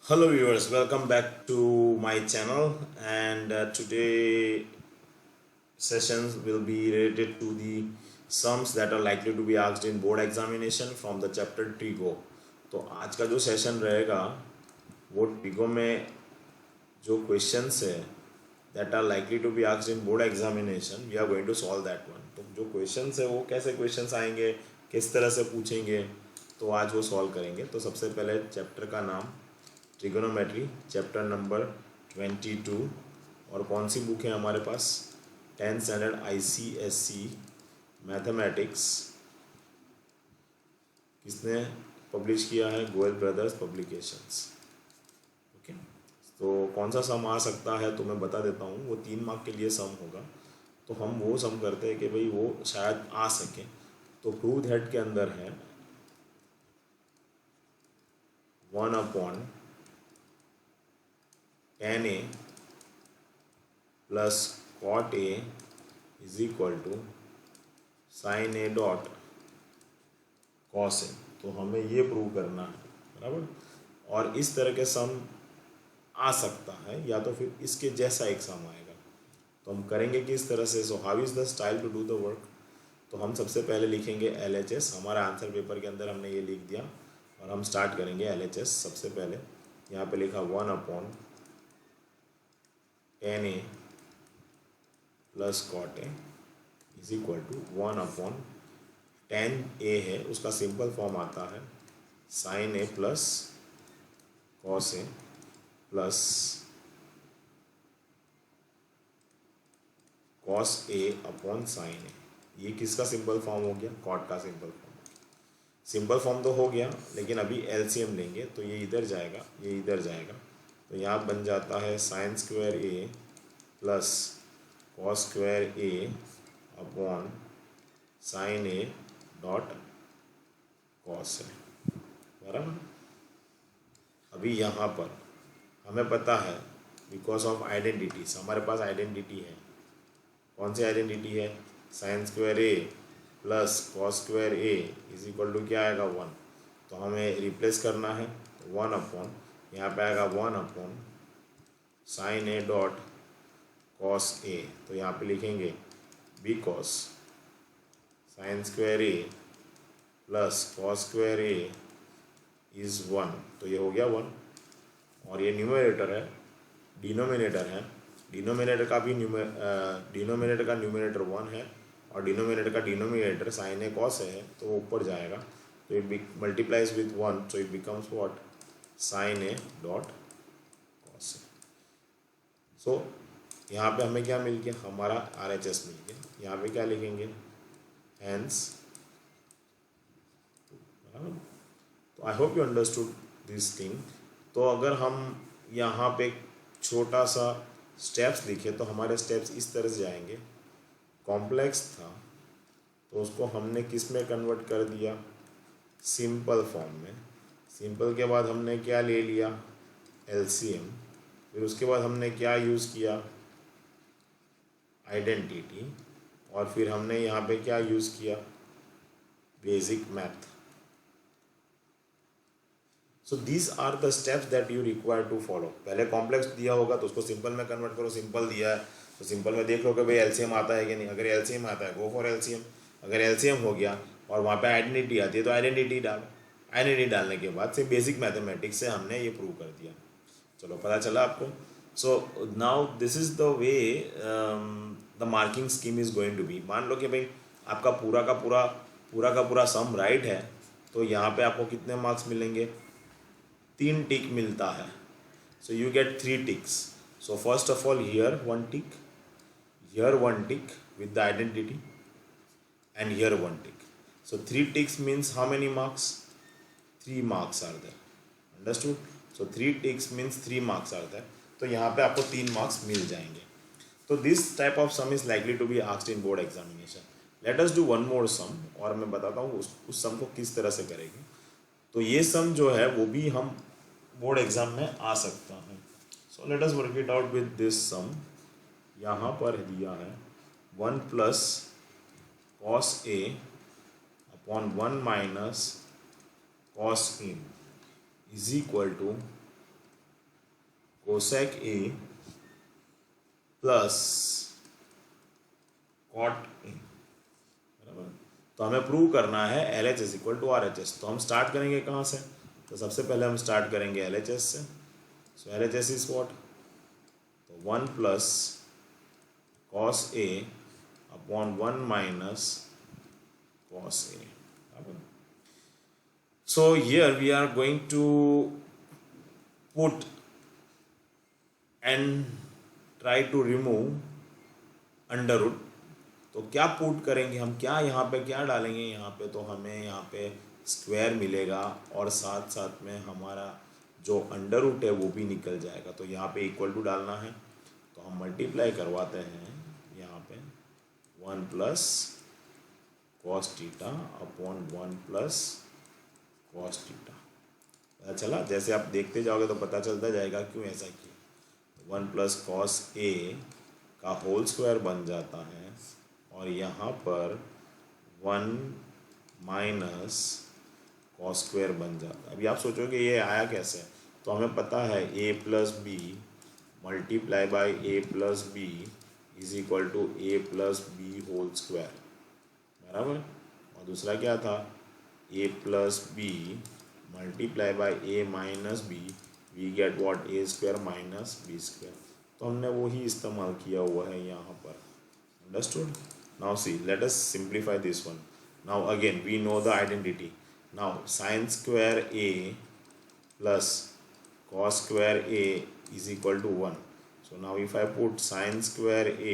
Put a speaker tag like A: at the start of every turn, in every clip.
A: Hello viewers, welcome back to my channel and today sessions will be related to the sums that are likely to be asked in board examination from the chapter Trigo। तो आज का जो session रहेगा वो trigo में जो questions है that are likely to be asked in board examination we are going to solve that one। तो जो क्वेश्चंस है वो कैसे क्वेश्चंस आएंगे, किस तरह से पूछेंगे, तो आज वो सॉल्व करेंगे। तो सबसे पहले चैप्टर का नाम ट्रिगोनोमेट्री, चैप्टर नंबर 22। और कौन सी बुक है हमारे पास? 10th standard ICSE mathematics. किसने पब्लिश किया है? Goyal brothers publications. ओके, तो कौन सा सम आ सकता है तो मैं बता देता हूँ। वो 3 मार्क के लिए सम होगा, तो हम वो सम करते हैं कि भाई वो शायद आ सके। तो प्रूव दैट के अंदर है 1/tan A plus cot A is equal to sin A dot cos A। तो हमें ये प्रूव करना है, बराबर। और इस तरह के सम आ सकता है या तो फिर इसके जैसा एक सम आएगा। तो हम करेंगे कि इस तरह से। So how is the style to do the work? तो हम सबसे पहले लिखेंगे LHS। हमारा आंसर पेपर के अंदर हमने ये लिख दिया और हम स्टार्ट करेंगे LHS। सबसे पहले यहाँ पे लिखा 1/tan A plus cot A is equal to 1/tan A है, उसका सिंपल फॉर्म आता है sin A plus cos A plus cos A upon sin A। ये किसका सिंपल फॉर्म हो गया? cot का सिंपल फॉर्म। सिंपल फॉर्म तो हो गया, लेकिन अभी LCM लेंगे तो ये इधर जाएगा, ये इधर जाएगा। तो यहाँ बन जाता है sin square A plus cos square A upon sin A dot cos A, बराबर। अभी यहाँ पर हमें पता है बिकॉज ऑफ आइडेंटिटीज, हमारे पास आइडेंटिटी है। कौन सी आइडेंटिटी है? sin square A plus cos square A is equal to क्या आएगा? 1। तो हमें रिप्लेस करना है। 1 अपॉन, यहाँ पे आएगा 1 upon sin A dot cos A। तो यहाँ पे लिखेंगे because sin square A plus cos square A is 1। तो ये हो गया 1। और ये न्यूमरेटर है, डिनोमिनेटर है। डिनोमिनेटर का भी डिनोमिनेटर का न्यूमरेटर 1 है और डिनोमिनेटर का denominator sin A cos A है, तो वो ऊपर जाएगा। तो it multiplies with 1, so it becomes what? sin A dot cos A। सो यहाँ पे हमें क्या मिल गया? हमारा RHS मिल गया। यहाँ पे क्या लिखेंगे? हैंस। तो I hope you understood this thing. तो अगर हम यहाँ पे छोटा सा स्टेप्स लिखे तो हमारे स्टेप्स इस तरह से जाएंगे। कॉम्प्लेक्स था तो उसको हमने किस में कन्वर्ट कर दिया? सिंपल फॉर्म में। सिंपल के बाद हमने क्या ले लिया? LCM। फिर उसके बाद हमने क्या यूज़ किया? आइडेंटिटी। और फिर हमने यहाँ पे क्या यूज़ किया? Basic math. So these are the steps that you require to follow. पहले कॉम्प्लेक्स दिया होगा तो उसको सिंपल में कन्वर्ट करो। सिंपल दिया है तो सिंपल में देख लो कि भाई LCM आता है कि नहीं। अगर LCM आता है गो फॉर LCM। अगर LCM हो गया और वहाँ पे आइडेंटिटी आती है तो आइडेंटिटी डालो। आइडेंटिटी डालने के बाद से बेसिक मैथमेटिक्स से हमने ये प्रूव कर दिया। चलो, पता चला आपको। So now this is the way the marking scheme is going to be. मान लो कि भाई आपका पूरा का पूरा सम राइट है, तो यहाँ पे आपको कितने मार्क्स मिलेंगे? 3 टिक मिलता है। So you get 3 ticks. So first of all here 1 tick, here 1 tick with the identity, and here 1 tick. So 3 ticks means how many marks? 3 marks are there. Understood? So 3 ticks means 3 marks are there. तो यहाँ पे आपको 3 marks मिल जाएंगे। तो this type of sum is likely to be asked in board examination. Let us do one more sum और मैं बताता हूँ उस sum को किस तरह से करेंगे। तो ये sum जो है वो भी हम बोर्ड एग्जाम में आ सकता है। So let us work it out with this sum. यहाँ पर दिया है 1 plus cos A upon 1 minus cos A is equal to cosec A plus cot A, बराबर। तो हमें प्रूव करना है L H is equal to R H S. तो हम स्टार्ट करेंगे कहाँ से? तो सबसे पहले हम स्टार्ट करेंगे एल एच एस से। So L H S is what? तो 1 plus cos A upon 1 minus cos A. So here we are going to put and try to remove under root. तो क्या पुट करेंगे हम, क्या यहाँ पे क्या डालेंगे? यहाँ पे तो हमें यहाँ पे स्क्वायर मिलेगा और साथ साथ में हमारा जो अंडर रूट है वो भी निकल जाएगा। तो यहाँ पे इक्वल टू डालना है, तो हम मल्टीप्लाई करवाते हैं यहाँ पे 1 plus cos theta upon 1 plus cos theta. पता चला? जैसे आप देखते जाओगे तो पता चलता जाएगा क्यों ऐसा किया। 1 प्लस cos A का होल स्क्वायर बन जाता है और यहाँ पर 1 माइनस cos स्क्वायर बन जाता है। अभी आप सोचोगे ये आया कैसे? तो हमें पता है a plus B multiply by a plus B is equal to a plus B whole square, बराबर। और दूसरा क्या था? a plus B multiply by a minus B, we get what? a square minus B square. तो हमने वो ही इस्तेमाल किया हुआ है यहाँ पर। Understood? Now see, let us simplify this one. Now again we know the identity. Now sine square a plus cos square a is equal to 1. So now if I put sin square a,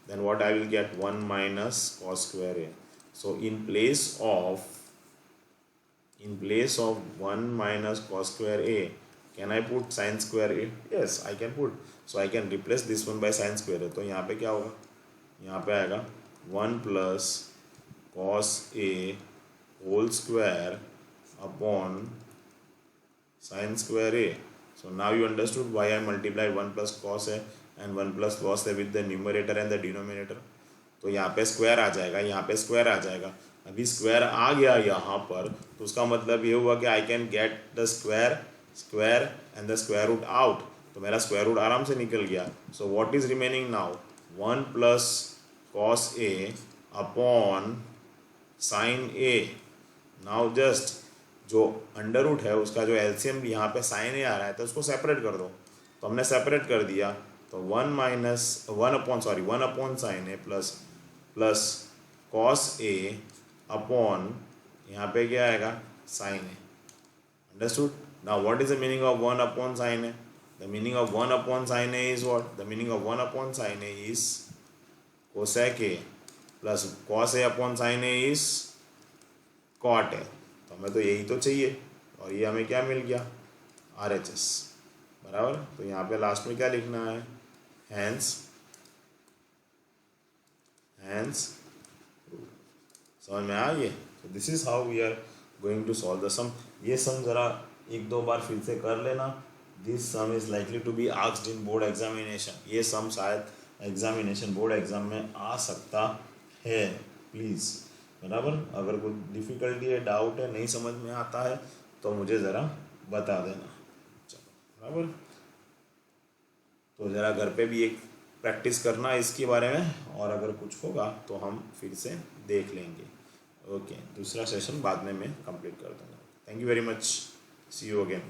A: then what I will get? 1 minus cos square a. So in place of 1 minus cos square a, can I put sin square a? Yes, I can put. So I can replace this one by sin square a. तो यहाँ पे क्या होगा? यहाँ पे आएगा 1 plus cos a whole square upon sin square a. So now you understood why I multiplied 1 plus cos a and 1 plus cos a with the numerator and the denominator. तो यहाँ पे स्क्वायर आ जाएगा, यहाँ पे स्क्वायर आ जाएगा। अभी square आ गया यहाँ पर, तो उसका मतलब ये हुआ कि I can get the square and the square root out. तो मेरा स्क्वायर रूट आराम से निकल गया। So what is remaining now? 1 plus cos A upon sine A. Now just जो अंडर रूट है उसका जो एलसीएम भी यहाँ पे साइन ए आ रहा है तो उसको सेपरेट कर दो। तो हमने सेपरेट कर दिया, तो 1 upon sine A plus cos A upon यहाँ पे क्या आएगा? Sine A. Understood? Now what is the meaning of 1 upon sine A? The meaning of 1 upon sine A is what? The meaning of 1 upon sine A is cosec A plus cos A upon sine A is cot A. तो हमें तो यही तो चाहिए और ये हमें क्या मिल गया? RHS, बराबर। तो यहाँ पे लास्ट में क्या लिखना है? हैंस समझ में आ गया? तो this is how we are going to solve the sum. ये सम ज़रा एक दो बार फिर से कर लेना। This sum is likely to be asked in board examination. ये सम शायद एग्जामिनेशन बोर्ड एग्जाम में आ सकता है, प्लीज़, बराबर। अगर कोई डिफ़िकल्टी है, डाउट है, नहीं समझ में आता है तो मुझे ज़रा बता देना, चलो, बराबर। तो ज़रा घर पे भी एक प्रैक्टिस करना इसके बारे में, और अगर कुछ होगा तो हम फिर से देख लेंगे। ओके, दूसरा सेशन बाद में मैं कंप्लीट कर दूँगा। Thank you very much, see you again.